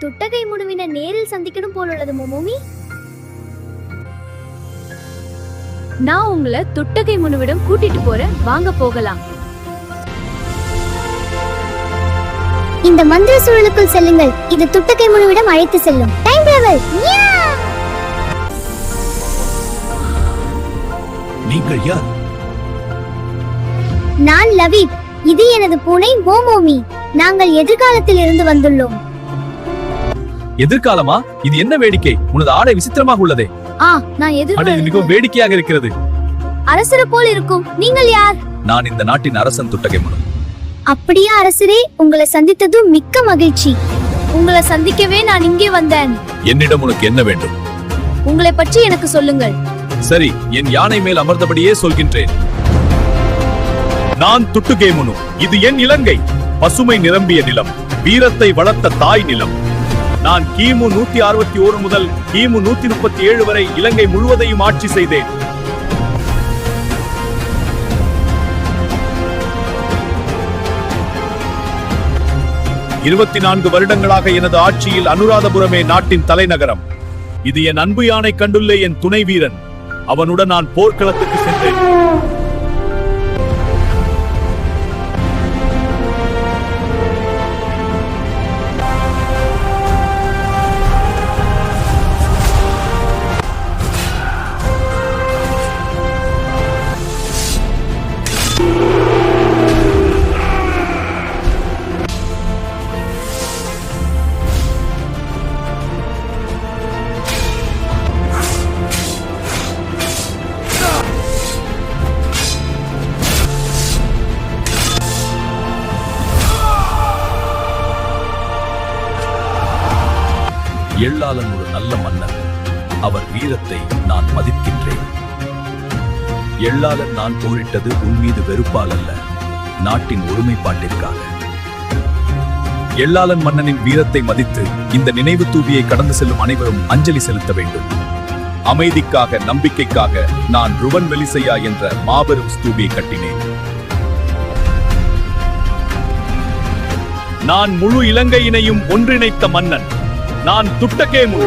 துட்டகை முனுவின நேரில் சந்திக்கணும் போலுள்ளது மோமோமி. நான் உங்களை துட்டகை முனுவிடம் கூட்டிட்டு போறேன், வாங்க போகலாம். இந்த மந்திர சூழலுக்குள் செல்லுங்கள், இது துட்டகை முனுவிடம் அழைத்து செல்லும். Time travel. நீங்கள் யார்? நான் லவீப், இது எனது பூனை மோமோமி. நாங்கள் எதிர்காலத்தில் இருந்து வந்துள்ளோம். எதிர்காலமா? இது என்ன வேடிக்கை! உனது ஆடை விசித்திரமாக உள்ளதே. நான் மிகவும் வேடிக்கையாக இருக்கிறது. அரசரை போல் இருக்கும். நீங்கள் யார்? நான் இந்த நாட்டின் அரசன் துட்டகை முனு. அப்படியா அரசரே, உங்களை சந்தித்ததும் மிக்க மகிழ்ச்சி. உங்களை சந்திக்கவே நான் இங்கே வந்தேன். என்னிடம் உனக்கு என்ன வேண்டும்? உங்களை பற்றி எனக்கு சொல்லுங்கள். சரி, என் யானை மேல் அமர்ந்தபடியே சொல்கின்றேன். நான் துட்டகை முனு. இது என் இலங்கை, பசுமை நிரம்பிய நிலம், வீரத்தை வளர்த்த தாய் நிலம். நான் கிமு 161 முதல் கிமு 137 வரை இலங்கை முழுவதையும் ஆட்சி செய்தேன். இருபத்தி 4 வருடங்களாக எனது ஆட்சியில் அனுராதபுரமே நாட்டின் தலைநகரம். இது என் அன்பு யானை கண்டுள்ள என் துணை வீரன். அவனுடன் நான் போர்க்களத்துக்கு சென்றேன். எள்ளாளன் ஒரு நல்ல மன்னர். அவர் வீரத்தை நான் மதிக்கின்றேன். எள்ளாளன் நான் போரிட்டது உன் மீது வெறுப்பால் அல்ல, நாட்டின் ஒருமைப்பாட்டிற்காக. எள்ளாளன் மன்னனின் வீரத்தை மதித்து இந்த நினைவு தூவியை கடந்து செல்லும் அனைவரும் அஞ்சலி செலுத்த வேண்டும். அமைதிக்காக, நம்பிக்கைக்காக நான் ருவன் வெலிசையா என்ற மாபெரும் ஸ்தூபியை கட்டினேன். நான் முழு இலங்கையினையும் ஒன்றிணைத்த மன்னன். நான் துட்டகை முனு.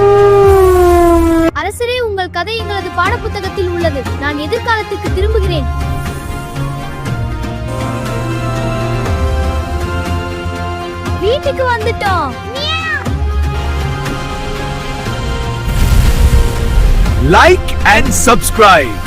அரசரே, உங்கள் கதை எங்களது பாடப்புத்தகத்தில் உள்ளது. நான் எதிர்காலத்துக்கு திரும்புகிறேன். வீட்டுக்கு வந்துட்டோம். Like and subscribe.